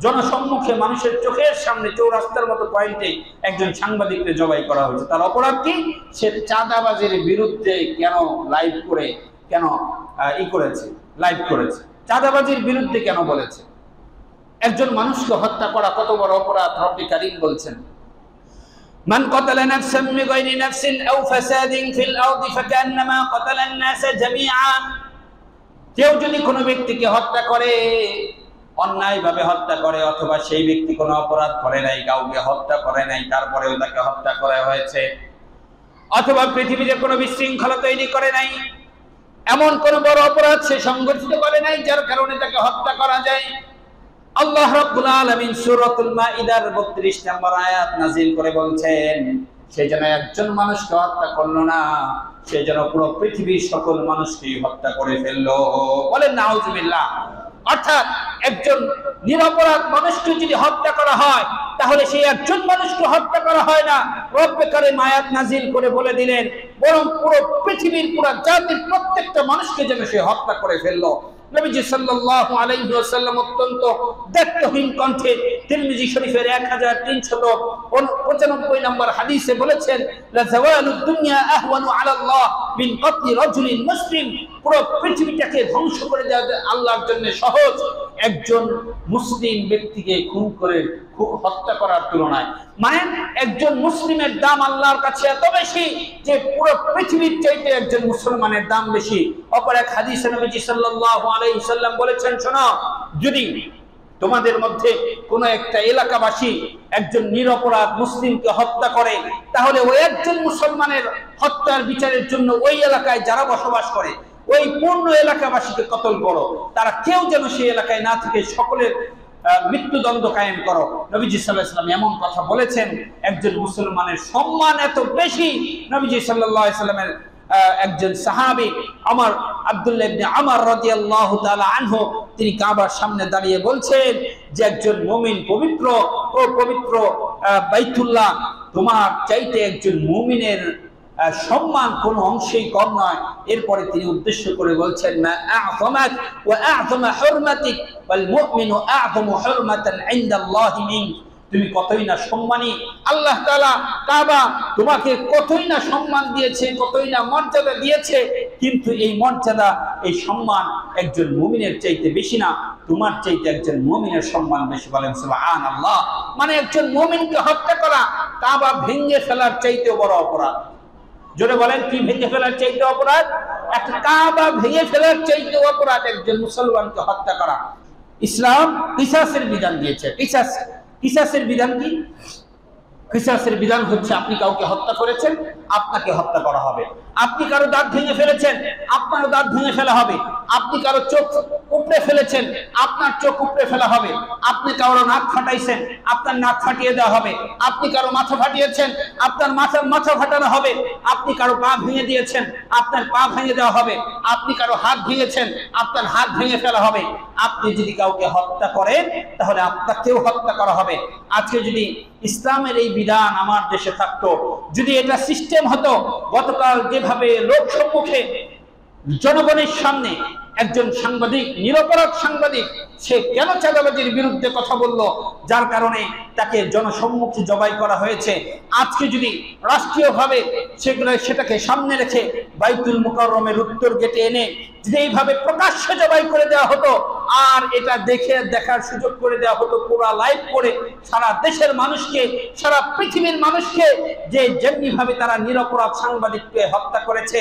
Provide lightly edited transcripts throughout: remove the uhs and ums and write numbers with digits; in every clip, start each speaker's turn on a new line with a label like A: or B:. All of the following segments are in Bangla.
A: জনসম্মুখে মানুষের চোখের সামনে চৌরাস্তার মতো পয়েন্টে একজন সাংবাদিককে জবাই করা হয়েছে। তার অপরাধ কি? সে চাঁদাবাজির বিরুদ্ধে কেন লাইভ করে লাইভ করেছে, চাঁদাবাজির বিরুদ্ধে কেন বলেছে। একজন মানুষকে হত্যা করা কত বড় অপরাধ। রব্বুল কারীম বলছেন, মান ক্বাতালা নাফসান বিগাইরি নাফসিন আও ফাসাদিন ফিল আরদি ফাকান্নামা ক্বাতালান নাস জামিআ। কেউ যদি কোনো ব্যক্তিকে হত্যা করে, অন্যায়ভাবে হত্যা করে, অথবা সেই ব্যক্তি কোনো অপরাধ করে নাই, কাউকে হত্যা করে নাই, তারপরেও তাকে হত্যা করা হয়েছে, অথবা পৃথিবীতে কোনো বিশৃঙ্খলা তৈরি করে নাই, এমন কোন বড় অপরাধ সে সংগঠিত করে নাই যার কারণে তাকে হত্যা করা যায়, আল্লাহ রাব্বুল আলামিন সূরাতুল মাইদার 32 নম্বর আয়াত নাযিল করে বলছেন, সে যেন একজন মানুষকে হত্যা করলো না, সে যেন পুরো পৃথিবীর সকল মানুষকে হত্যা করে ফেললো। বলেন নাউজুবিল্লাহ। অর্থাৎ একজন নিরপরাধ মানুষকে যদি হত্যা করা হয়, তাহলে সেই একজন মানুষকে হত্যা করা হয় না, রব্বুল কারীম আয়াত নাযিল করে বলে দিলেন, বরং পুরো পৃথিবীর পুরো জাতির প্রত্যেকটা মানুষকে যেন সে হত্যা করে ফেললো। নবীজি সাল্লাল্লাহু আলাইহি ওয়াসাল্লাম অত্যন্ত দায়িত্বহীন কণ্ঠে তিরমিজি শরীফের 1395 নম্বর হাদিসে বলেছেন, লা যাওয়ালুদ দুনিয়া আহওয়ানু আলাল্লাহ মিন কতলি রাজুলিন মুসলিম। পুরো পৃথিবীটাকে ধ্বংস করে দেওয়া আল্লাহর জন্য সহজ একজন মুসলিম ব্যক্তিকে খুন করে হত্যা করার তুলনায়। মানে একজন মুসলিমের দাম আল্লাহর কাছে এত বেশি যে পুরো পৃথিবীর চাইতে একজন মুসলমানের দাম বেশি। অপর এক হাদিসে নবীজি সাল্লাল্লাহু আলাইহি সাল্লাম বলেছেন, শোনো, যদি তোমাদের মধ্যে কোন একটা এলাকাবাসী একজন নিরপরাধ মুসলিমকে হত্যা করে, তাহলে ওই একজন মুসলমানের হত্যার বিচারের জন্য ওই এলাকায় যারা বসবাস করে ওই পূর্ণ এলাকাবাসীকে কতল করো, তারা কেউ যেন সেই এলাকায় না থেকে সকলের মৃত্যুদণ্ড কায়েম করো। নবীজি সাল্লাল্লাহু আলাইহি সাল্লাম এমন কথা বলেছেন, একজন মুসলমানের সম্মান এত বেশি। নবীজি সাল্লাল্লাহু আলাইহি সাল্লামের একজন সাহাবী আমার আব্দুল্লাহ ইবনে আমর রাদিয়াল্লাহু তাআলা আনহু, তিনি কাবার সামনে দাঁড়িয়ে বলছেন যে একজন মুমিন পবিত্র ও পবিত্র বাইতুল্লাহ, তোমার চাইতে একজন মুমিনের সম্মান কোন অংশেই কম নয়। এরপরে তিনি উদ্দেশ্য করে বলছেন, মা আ'যামাক ওয়া আ'যামা হুরমাতিক ওয়াল মুমিনু আ'যামু হুরমাতান ইনদাল্লাহি মিন। তুমি কতই না সম্মানী, আল্লাহ তাআলা কাবা তোমাকে কতই না সম্মান দিয়েছে, কতই না মর্যাদা দিয়েছে, কিন্তু এই মর্যাদা এই সম্মান একজন মুমিনের চাইতে বেশি না, তোমার চাইতে একজন মুমিনের সম্মান বেশি। বলেন সুবহানাল্লাহ। মানে একজন মুমিনকে হত্যা করা কাবা ভেঙে ফেলার চাইতে বড় অপরাধ। জোরে বলেন, কি ভেঙে ফেলার চাইতে অপরাধ? একটা কাবা ভেঙে ফেলার চাইতে অপরাধ একজন মুসলমানকে হত্যা করা। ইসলাম কিসাসের বিধান দিয়েছে। কিসাসের বিধান কি? কিসাসের বিধান হচ্ছে, আপনি কাউকে হত্যা করেছেন, আপনাকে হত্যা করা হবে। আপনি কারো দাঁত ভেঙে ফেলেছেন, আপনারও দাঁত ভেঙে ফেলা হবে। আপনি কারো চোখ উপড়ে ফেলেছেন, আপনার চোখ উপড়ে ফেলা হবে। আপনি কারো নাক ফাটাইছেন, আপনার নাক ফাটিয়ে দেওয়া হবে। আপনি কারো মাথা ফাটিয়েছেন, আপনার মাথা ফাটানো হবে। আপনি কারো পা ভেঙে দিয়েছেন, আপনার পা ভেঙে দেওয়া হবে। আপনি কারো হাত ভেঙেছেন, আপনার হাত ভেঙে ফেলা হবে। আপনি যদি কাউকে হত্যা করেন, তাহলে আপনাকেও হত্যা করা হবে। আজকে যদি ইসলামের এই বিধান আমার দেশে থাকতো, যদি এটা সিস্টেম হতো, গতকাল যেভাবে লোক সম্মুখে জনগণের সামনে একজন সাংবাদিক, নিরপরাধ সাংবাদিক, সে কেন চাঁদাবাজির বিরুদ্ধে কথা বলল, যার কারণে তাকে জনসম্মুখে জবাই করা হয়েছে, আজকে যদি রাষ্ট্রীয়ভাবে সেটাকে সামনে রেখে বাইতুল মুকাররমের উত্তর গেটে এনে যদি এইভাবে প্রকাশ্যে জবাই করে দেওয়া হতো, আর এটা দেখার সুযোগ করে দেওয়া হতো পুরো লাইভ করে সারা দেশের মানুষকে, সারা পৃথিবীর মানুষকে, যে যেমনি ভাবে তারা নিরপরাধ সাংবাদিককে হত্যা করেছে,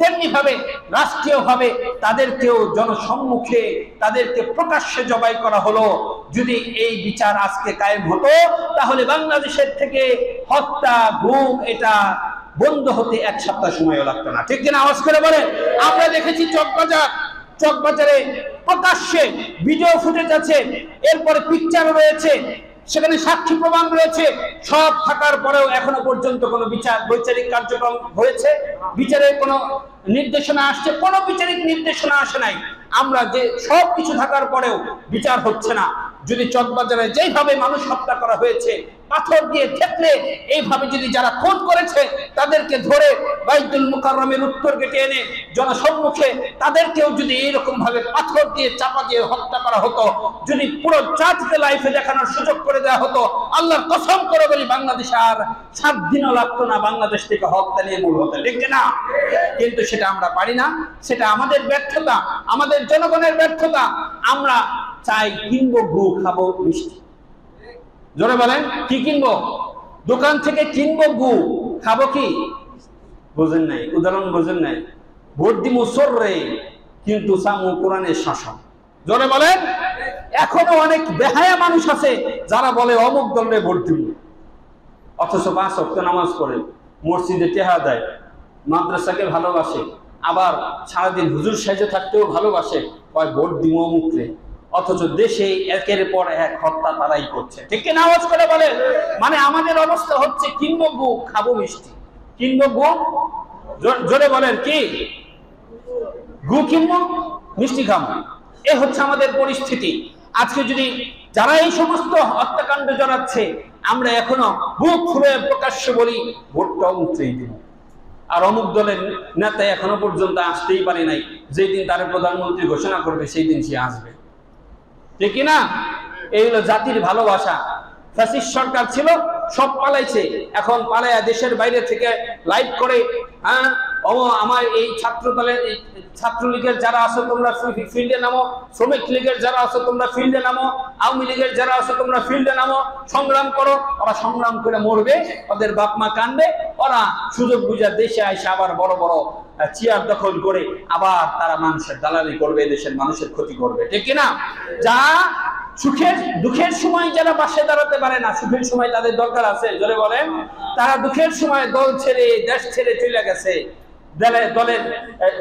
A: তেমনি ভাবে রাষ্ট্রীয়ভাবে তাদেরকেও জনসম্মুখে তাদেরকে প্রকাশ্যে জবাই করা হলো। যদি এই বিচার আজকে কায়েম হতো, তাহলে বাংলাদেশের থেকে হত্যা, গুম এটা বন্ধ হতে এক সপ্তাহ সময়ও লাগতো না। ঠিক কিনা? আওয়াজ করে বলে। আমরা দেখেছি চকবাজারে প্রকাশ্যে ভিডিও ফুটেজ আছে, এরপরে পিকচার রয়েছে, সেখানে সাক্ষী প্রমাণ রয়েছে, সব থাকার পরেও এখনো পর্যন্ত কোনো বৈচারিক কার্যক্রম হয়েছে, বিচারের কোনো নির্দেশনা আসছে? কোনো বিচারিক নির্দেশনা আসে নাই। আমরা যে সব কিছু থাকার পরেও বিচার হচ্ছে না। যদি চকবাজারে যেইভাবে মানুষ হত্যা করা হয়েছে, পাথর দিয়ে ঠেকলে এইভাবে যদি যারা খুন করেছে তাদেরকে ধরে বাইতুল মুকাররমের উত্তর গেটে এনে জনসম্মুখে তাদেরকেও যদি এইরকম ভাবে পাথর দিয়ে চাপা দিয়ে হত্যা করা হতো, যদি পুরো জাতিকে লাইফে দেখানোর সুযোগ করে দেওয়া হতো, আল্লাহর কসম করে বলি বাংলাদেশে আর 7 দিনও লাগতো না বাংলাদেশ থেকে হত্যা নিয়ে মূল হতে, ঠিক না? কিন্তু সেটা আমরা পারি না, সেটা আমাদের ব্যর্থতা, আমাদের জনগণের ব্যর্থতা। আমরা চাই কিনবো গু, খাবো মিষ্টি। জোরে বলেন, কি কিনবো? দোকান থেকে কিনবো গু, খাবো কি? বোঝেন নাই, উদাহরণ বোঝেন নাই। ভোট দিমু সররে, কিন্তু সামু কোরআনের শাসন। জোরে বলেন। এখনো অনেক বেহায়া মানুষ আছে যারা বলে অমুক দলে ভোট দিব, অথচ 5 ওয়াক্ত নামাজ পড়ে, মসজিদে টেহা দেয়, মাদ্রাসাকে ভালোবাসে, আবার সারাদিন হুজুর সাইজে থাকতেও ভালোবাসে, কয় ভোট দিব অমুকরে, অথচ দেশে একের পর এক হত্যা তারাই করছে, ঠিক কিনা? আওয়াজ করে বলে। মানে আমাদের অবস্থা হচ্ছে কিনবো গু, খাবো মিষ্টি। কিনবো গু, জোরে বলেন, কি গু কিনবো, মিষ্টি খাবো, এ হচ্ছে আমাদের পরিস্থিতি। আজকে যদি যারা এই সমস্ত হত্যাকাণ্ড জড়াচ্ছে, আমরা এখনো বুক ফুলে প্রকাশ্য বলি ভোটটা অমুককেই দিব, আর অমুক দলের নেতা এখনো পর্যন্ত আসতেই পারে নাই, যেই দিন তার প্রধানমন্ত্রী ঘোষণা করবে সেই দিন সে আসবে, ঠিক না? এই হলো জাতির ভালোবাসা। ফ্যাসিস্ট সরকার ছিল, সব পালাইছে, এখন পালায়া দেশের বাইরে থেকে লাইভ করে, হ্যাঁ আমার এই ছাত্র দলের ছাত্রলীগের যারা আছো তোমরা ফিল্ডে নামো, শ্রমিক লীগের যারা আছো তোমরা ফিল্ডে নামো, আওয়ামী লীগের যারা আছো তোমরা ফিল্ডে নামো, সংগ্রাম করো। ওরা সংগ্রাম করে মরবে, ওদের বাপ মা কাঁদবে, ওরা সুযোগ বুঝা দেশে আইসে আবার বড় বড় চেয়ার দখল করে আবার তারা মানুষের দালালি করবে, দেশের মানুষের ক্ষতি করবে, ঠিক না? যা সুখের দুঃখের সময় যারা পাশে দাঁড়াতে পারে না, সুখের সময় তাদের দরকার আছে, জোরে বলেন। তারা দুঃখের সময় দল ছেড়ে দেশ ছেড়ে চলে গেছে, দলের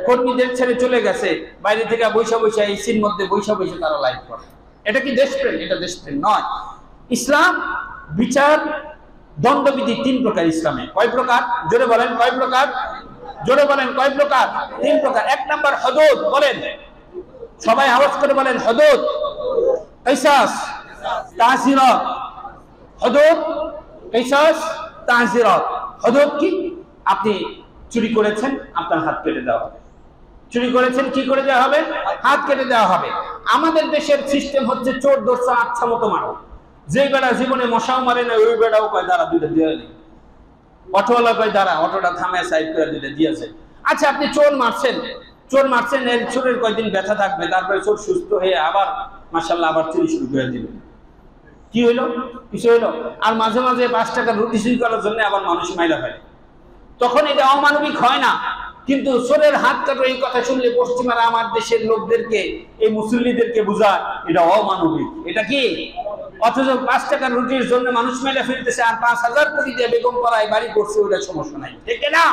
A: কর্মীদের ছেড়ে চলে গেছে, বাইরে থেকে বৈশা বৈশা এসির মধ্যে বৈশা বৈশা তারা লাইভ করে। এটা কি দেশপ্রেম? এটা দেশপ্রেম নয়। ইসলাম বিচার দণ্ডবিধি 3 প্রকার ইসলামে। কয় প্রকার? জোরে বলেন, কয় প্রকার? জোরে বলেন, কয় প্রকার? 3 প্রকার। 1 নাম্বার হদুদ, বলেন সবাই আওয়াজ করে বলেন, হদুদ, কিসাস, তাজিরাত। হদুদ, কিসাস, তাজিরাত। হদুদ কি? আপনি চুরি করেছেন, আপনার হাত কেটে দেওয়া হবে। চুরি করেছেন, কি করে দেওয়া হবে? হাত কেটে দেওয়া হবে। আমাদের দেশের সিস্টেম হচ্ছে চোর ধরছে আচ্ছা মতো মারো, যে বেড়া জীবনে মশাও মারে না ওই বেড়াও কয় দাঁড়া দুইটা দিয়ে নেই, অটোওয়ালা কয় দাঁড়া অটোটা থামায় সাইড করে দুইটা দিয়েছে। আচ্ছা আপনি চোর মারছেন, এর চোরের কয়েকদিন ব্যথা থাকবে, তারপরে চোর সুস্থ হয়ে আবার মাশাআল্লাহ আবার চুরি শুরু করে দিবে। কি হইলো? কিছু হইলো? আর মাঝে মাঝে 5 টাকার রুটি চুরি করার জন্য আবার মানুষ মাইরা ফেলে, তখন এটা অমানবিক হয় না। কিন্তু চোরের হাত কাটো এই কথা শুনলে পশ্চিমারা আমার দেশের লোকদেরকে, এই মুসল্লিদেরকে বুঝায় এটা অমানবিক। এটা কি? অথচ 5 টাকার রুটির জন্য মানুষ মেলে ফেলতেছে, আর 5,000 কোটি দিয়ে বেগম পাড়ায় বাড়ি করছে, ওটা সমস্যা নাই, ঠিক না?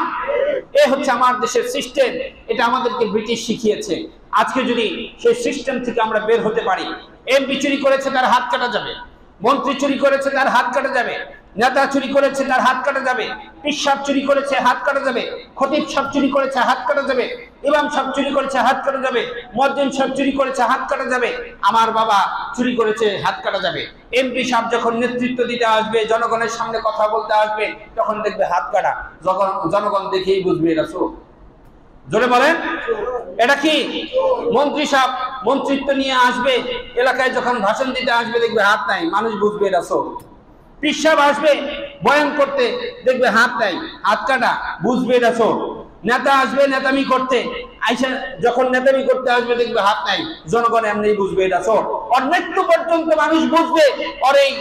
A: এ হচ্ছে আমার দেশের সিস্টেম। এটা আমাদেরকে ব্রিটিশ শিখিয়েছে। আজকে যদি সেই সিস্টেম থেকে আমরা বের হতে পারি, এমপি চুরি করেছে তার হাত কাটা যাবে, মন্ত্রী চুরি করেছে তার হাত কাটা যাবে, নেতা চুরি করেছে তার হাত কাটা যাবে, পীর সাহেব চুরি করেছে হাত কাটা যাবে, খতিব সাহেব চুরি করেছে হাত কাটা যাবে, ইমাম সাহেব চুরি করেছে হাত কাটা যাবে, মুয়াজ্জিন সাহেব চুরি করেছে হাত কাটা যাবে, আমার বাবা চুরি করেছে হাত কাটা যাবে। এমপি সাহেব যখন নেতৃত্ব দিতে আসবে, জনগণের সামনে কথা বলতে আসবে, তখন দেখবে হাত কাটা, জনগণ দেখেই বুঝবে এটা চোর। জোরে বলেন, এটা কি? মন্ত্রী সাহেব মন্ত্রিত্ব নিয়ে আসবে, এলাকায় যখন ভাষণ দিতে আসবে দেখবে হাত নাই, মানুষ বুঝবে এটা চোর। পীর সাহেব আসবে বয়ান করতে, দেখবে হাত নাই, হাত কাটা, বুঝবে এটা চোর। নেতা আসবে নেতামি করতে, আইসা যখন নেতামি করতে আসবে দেখবে হাত নাই, জনগণ এমনি বুঝবে এটা চোর। ওর মৃত্যু পর্যন্ত মানুষ বুঝবে ওর এই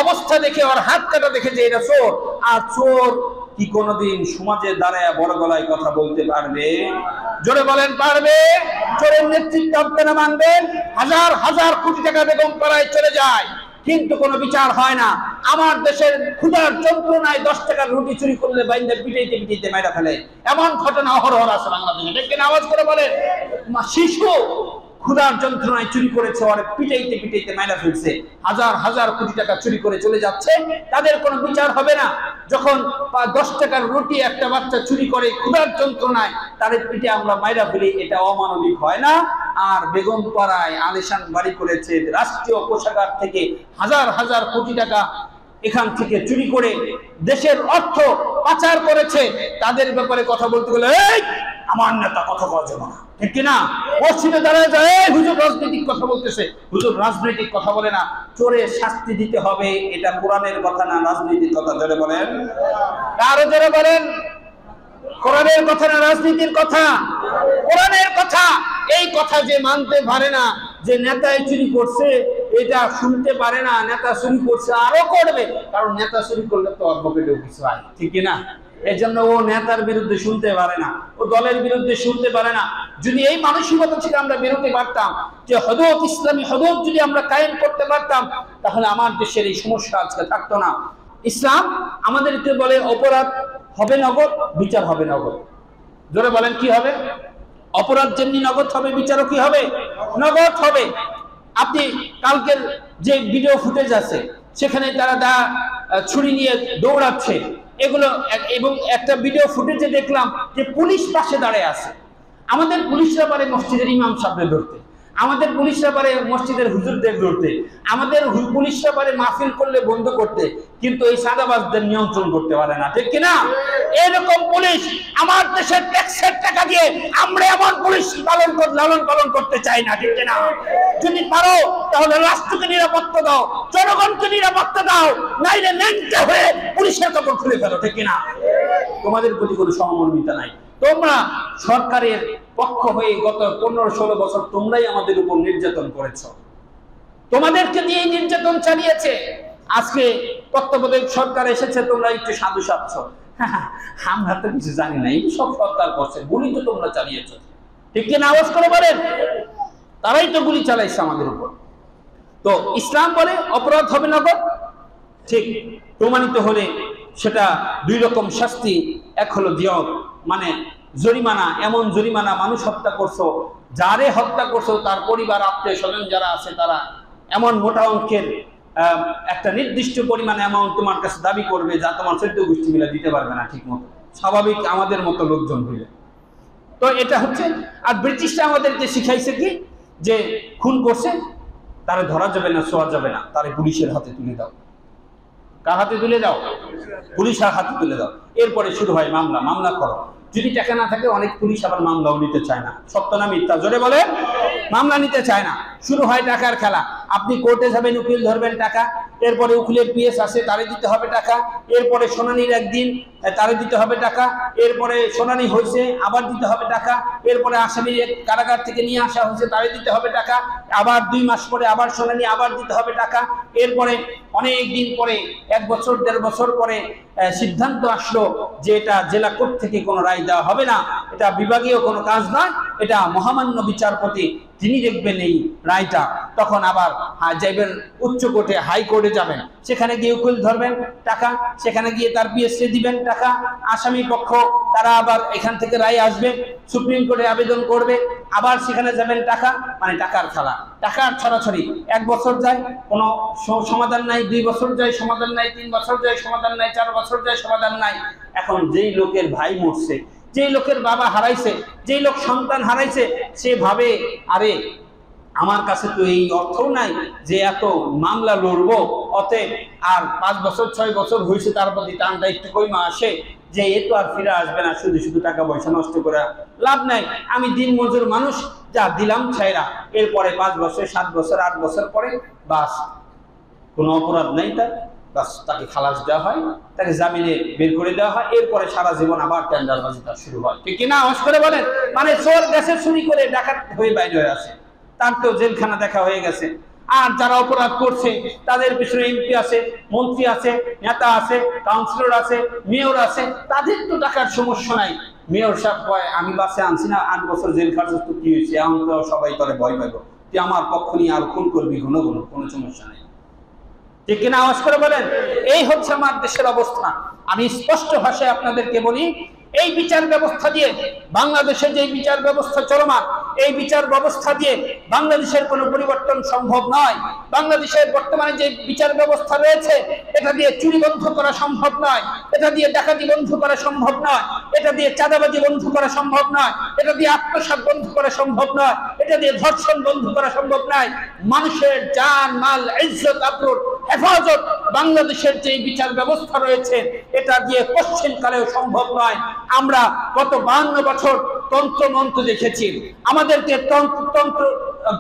A: অবস্থা দেখে, ওর হাত কাটা দেখে যে এটা চোর। আর চোর কি কোনোদিন সমাজে দাঁড়ায় বড় গলায় কথা বলতে পারবে? জোরে বলেন, পারবে? চোরের নেতৃত্ব আপনারা মানবেন? হাজার হাজার কোটি টাকা বেগম পাড়ায় চলে যায়, কিন্তু কোনো বিচার হয় না। আমার দেশের ক্ষুধার যন্ত্রণায় 10 টাকার রুটি চুরি করলে বাইন্দা পিটাইতে পিটাইতে মাইরা ফেলে, এমন ঘটনা অহরহ আছে বাংলাদেশে, ঠিক কিনা? আওয়াজ করে বলেন। শিশু ক্ষুধার যন্ত্রণায় চুরি করেছে, ওরে পিটাইতে পিটাইতে মাইরা ফেলছে, হাজার হাজার কোটি টাকা চুরি করে চলে যাচ্ছে, তাদের কোনো বিচার হবে না। যখন 10 টাকার রুটি একটা বাচ্চা চুরি করে ক্ষুধার যন্ত্রণায়, তাদের পিঠে আমরা মাইরা ফেলি, এটা অমানবিক হয় না? আর বেগম পাড়ায় আলিশান বাড়ি করেছে, রাষ্ট্রীয় কোষাগার থেকে হাজার হাজার কোটি টাকা এখান থেকে চুরি করে দেশের অর্থ পাচার করেছে, তাদের ব্যাপারে কথা বলতে গেলে এই আমার নেতা কথা বলছে না, ঠিক কিনা? মসজিদে দাঁড়ায় যায় হুজুর রাজনৈতিক কথা বলতেছে, হুজুর রাজনৈতিক কথা বলে না, চোরে শাস্তি দিতে হবে, এটা কোরআনের কথা না রাজনীতির কথা। জোরে বলেন, আরো জোরে বলেন। কোরআনের কথা না রাজনীতির কথা? কোরআনের কথা। এই কথা যে মানতে পারে না যে নেতাই চুরি করছে, এটা শুনতে পারে না, নেতা চুরি করছে আরো করবে, কারণ নেতা চুরি করলে তো অর্পকেটেও কিছু হয়, ঠিক না? এই জন্য ও নেতার বিরুদ্ধে শুনতে পারে না, ও দলের বিরুদ্ধে শুনতে পারে না। যদি এই মানসিকতা থেকে আমরা বেরোতে পারতাম, যে হদত, ইসলামী হদত যদি আমরা কায়েম করতে পারতাম, তাহলে আমার দেশের এই সমস্যা আজকে থাকতো না। ইসলাম আমাদেরকে বলে অপরাধ হবে নগদ, বিচার হবে নগদ। জোরে বলেন কি হবে? অপরাধ যেমনি নগদ হবে, বিচারও কি হবে? নগদ হবে। আপনি কালকের যে ভিডিও ফুটেজ আছে, সেখানে তারা ছুরি নিয়ে দৌড়াচ্ছে, এগুলো, এবং একটা ভিডিও ফুটেজে দেখলাম যে পুলিশ পাশে দাঁড়িয়ে আছে। আমাদের পুলিশরা পারে মসজিদের ইমাম সাহেবদের ধরতে, আমাদের পুলিশরা পারে মসজিদের হুজুরদের ধরতে, আমাদের পুলিশরা পারে মাহফিল করলে বন্ধ করতে, কিন্তু এই সাদাবাজদের নিয়ন্ত্রণ করতে পারে না, ঠিক কিনা? এরকম পুলিশ আমার দেশের ট্যাক্সের টাকা দিয়ে আমরা এমন পুলিশ লালন পালন করতে চাই না, ঠিক কিনা? যদি পারো তাহলে রাষ্ট্রকে নিরাপত্তা দাও, জনগণকে নিরাপত্তা দাও, নাইলে ন্যাংটা হয়ে পুলিশের কাপড় খুলে ফেলো, ঠিক কিনা? তোমাদের প্রতি কোনো সহমর্মিতা নাই। তোমরা সরকারের পক্ষ হয়ে গত 15-16 বছর তোমরাই আমাদের উপর নির্যাতন করেছ, তোমাদেরকে দিয়ে নির্যাতন চালিয়েছে। আজকে তত্ত্বাবধায়ক সরকার এসেছে, তোমরা একটু সাধু সাধছ, আমরা তো কিছু জানি না, এই সব সরকার করছে, গুলি তো তোমরা চালিয়েছ, ঠিক কিনা? আওয়াজ করে বলেন। তারাই তো গুলি চালাইছে আমাদের উপর। তো ইসলাম বলে অপরাধ হবে নগদ, ঠিক প্রমাণিত হলে সেটা দুই রকম শাস্তি। এক হলো দিয়ত, মানে জরিমানা, এমন জরিমানা, মানুষ হত্যা করছো, যারে হত্যা করছো তার পরিবার, আত্মীয় স্বজন যারা আছে, তারা এমন মোটা অঙ্কের একটা নির্দিষ্ট পরিমাণ অ্যামাউন্ট তোমার কাছে দাবি করবে, যা তোমার 14 গোষ্ঠী মিলে দিতে পারবে না ঠিক মতো, স্বাভাবিক আমাদের মতো লোকজন হইলে। তো এটা হচ্ছে। আর ব্রিটিশরা আমাদেরকে শিখাইছে কি, যে খুন করছে তারা ধরা যাবে না, ছোঁয়া যাবে না, তারে পুলিশের হাতে তুলে দাও। কার হাতে তুলে দাও? পুলিশের হাতে তুলে দাও। এরপরে শুরু হয় মামলা, মামলা করো। যদি টাকা না থাকে অনেক পুলিশ আবার মামলাও নিতে চায় না, সত্য না মিথ্যা? জোরে বলে। মামলা নিতে চায় না, শুরু হয় টাকার খেলা। আপনি কোর্টে যাবেন, উকিল ধরবেন টাকা, এরপরে উকিলের পিএস আছে, তারে দিতে হবে টাকা, এরপরে শুনানির একদিন তারে দিতে হবে টাকা, এরপরে শুনানি হয়েছে আবার দিতে হবে টাকা, এরপরে আসামি কারাগার থেকে নিয়ে আসা হয়েছে, তারে দিতে হবে টাকা, আবার 2 মাস পরে আবার শুনানি, আবার দিতে হবে টাকা। এরপরে অনেক দিন পরে, 1 বছর 1.5 বছর পরে সিদ্ধান্ত আসলো যে এটা জেলা কোর্ট থেকে কোনো রায় দেওয়া হবে না, এটা বিভাগীয় কোনো কাজ নয়, এটা মহামান্য বিচারপতি তিনি দেখবেন এই রায়টা। তখন আবার যাইবেন উচ্চ কোর্টে, হাইকোর্টে যাবেন, সেখানে গিয়ে উকিল ধরবেন টাকা, সেখানে গিয়ে তার পিএসসি দিবেন টাকা, আসামি পক্ষ তারা আবার এখান থেকে রায় আসবে, সুপ্রিম কোর্টে আবেদন করবে, আবার সেখানে যাবেন টাকা, মানে টাকার খেলা, টাকার ছড়াছড়ি। 1 বছর যায় কোনো সমাধান নাই, 2 বছর যায় সমাধান নাই, 3 বছর যায় সমাধান নাই, 4 বছর যায় সমাধান নাই। এখন যেই লোকের ভাই মরছে, যেই লোকের বাবা হারাইছে, যেই লোক সন্তান হারাইছে, সে ভাবে আরে আমার কাছে তো এই অর্থও নাই যে এত মামলা লড়বো, অতএব আর 5 বছর 6 বছর হয়েছে, তার প্রতি টানটা একটু কইমা আসে যে এ তো আর ফিরে আসবে না, শুধু শুধু টাকা পয়সা নষ্ট করে লাভ নাই, আমি দিন মজুর মানুষ, যা দিলাম ছাইরা। এরপরে 5 বছর 7 বছর 8 বছর পরে বাস, কোনো অপরাধ নেই তার, বাস তাকে খালাস দেওয়া হয়, তাকে জামিনে বের করে দেওয়া হয়। এরপরে সারা জীবন আবার টেন্ডারবাজি তার শুরু হয়, ঠিক কিনা? আওয়াজ করে বলেন। মানে চোর গেছে চুরি করে, ডাকাত হয়ে বাইরে হয়ে আসে, তার তো জেলখানা দেখা হয়ে গেছে। আর যারা অপরাধ করছে তাদের পিছনে এমপি আছে, মন্ত্রী আছে, নেতা আছে, কাউন্সিলর আছে, মেয়র আছে, তাদের তো টাকার সমস্যা নাই। মেয়র সাহেব কয় আমি বাসে আনছি না, 8 বছর জেল খাটছ, তো কি হয়েছে, এখন তো সবাই করে ভয় পাইব, তুই আমার পক্ষ নিয়ে আর খুন করবি, ঘন ঘন, কোনো সমস্যা নেই, ঠিক কিনা? আওয়াজ করে বলেন। এই হচ্ছে আমার দেশের অবস্থা। আমি স্পষ্ট ভাষায় আপনাদেরকে বলি, এই বিচার ব্যবস্থা দিয়ে, বাংলাদেশে যে বিচার ব্যবস্থা চলমান, এই বিচার ব্যবস্থা দিয়ে বাংলাদেশের কোনো পরিবর্তন সম্ভব নয়। বাংলাদেশের বর্তমানে যে বিচার ব্যবস্থা রয়েছে এটা দিয়ে চুরি বন্ধ করা সম্ভব নয়, এটা দিয়ে ডাকাতি বন্ধ করা সম্ভব নয়, এটা দিয়ে চাঁদাবাজি বন্ধ করা সম্ভব নয়, এটা দিয়ে আত্মসাৎ বন্ধ করা সম্ভব নয়, এটা দিয়ে ধর্ষণ বন্ধ করা সম্ভব নয়। মানুষের জান মাল ইজ্জত আবরুর হেফাজত বাংলাদেশের যে বিচার ব্যবস্থা রয়েছে এটা দিয়ে পশ্চিমকালেও সম্ভব নয়। আমরা গত 52 বছর তন্ত্রমন্ত্র দেখেছি, আমাদেরকে তন্ত্র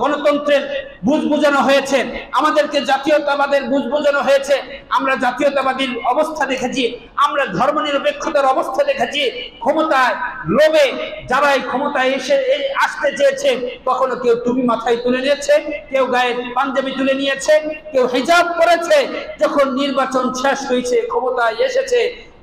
A: গণতন্ত্রের বুঝ বোঝানো হয়েছে, আমাদেরকে জাতীয়তাবাদের বুঝ বোঝানো হয়েছে, আমরা জাতীয়তাবাদীর অবস্থা দেখেছি, আমরা ধর্মনিরপেক্ষতার অবস্থা দেখেছি। ক্ষমতায় লোভে যারা এই ক্ষমতায় আসতে চেয়েছে, কখনো কেউ টুপি মাথায় তুলে নিয়েছে, কেউ গায়ে পাঞ্জাবি তুলে নিয়েছে, কেউ হিজাব করেছে। যখন নির্বাচন শেষ হয়েছে, ক্ষমতায় এসেছে,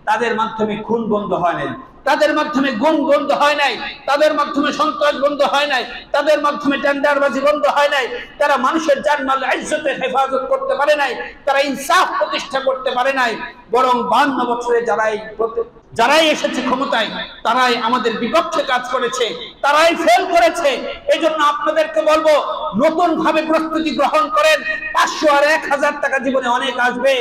A: তাদের মাধ্যমে খুন বন্ধ হয় নাই, তাদের মাধ্যমে গুম বন্ধ হয় নাই, তাদের মাধ্যমে সন্ত্রাস বন্ধ হয় নাই, তাদের মাধ্যমে টেন্ডারবাজি বন্ধ হয় নাই, তারা মানুষের জানমাল ইজ্জতের হেফাজত করতে পারে নাই, তারা ইনসাফ প্রতিষ্ঠা করতে পারে নাই। বরং 52 বছরে যারাই এসেছে ক্ষমতায় তারাই আমাদের বিপক্ষে কাজ করেছে, তারাই ফেল করেছে। এই জন্য আপনাদেরকে বলবো, নতুন ভাবে প্রস্তুতি গ্রহণ করেন। 500 আর 1000 টাকা জীবনে অনেক আসবে।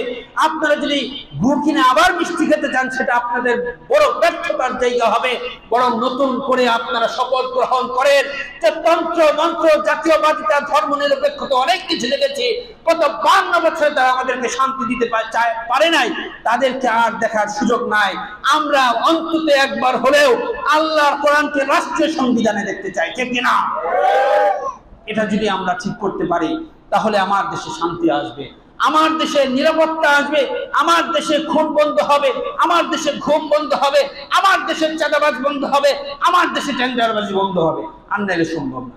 A: আপনারা যদি গুড় কিনে আবার মিষ্টি খেতে চান, সেটা আপনাদের বড় ব্যর্থতার জায়গা হবে। বরং নতুন করে আপনারা শপথ গ্রহণ করেন যে তন্ত্র মন্ত্র জাতীয়বাদিতা ধর্ম নিরপেক্ষতা অনেক কিছু দেখেছি, গত 52 বছরে তারা আমাদেরকে শান্তি দিতে পারে নাই, তাদেরকে আর দেখার সুযোগ নাই। আমরা অন্তত একবার হলেও আল্লাহর কোরআনকে রাষ্ট্রীয় সংবিধানে দেখতে চাই, ঠিক কিনা? এটা যদি আমরা ঠিক করতে পারি তাহলে আমার দেশে শান্তি আসবে, আমার দেশে নিরাপত্তা আসবে, আমার দেশে খুন বন্ধ হবে, আমার দেশে ঘুম বন্ধ হবে, আমার দেশের চাঁদাবাজ বন্ধ হবে, আমার দেশে টেন্ডারবাজি বন্ধ হবে। আর নাইলে সম্ভব না।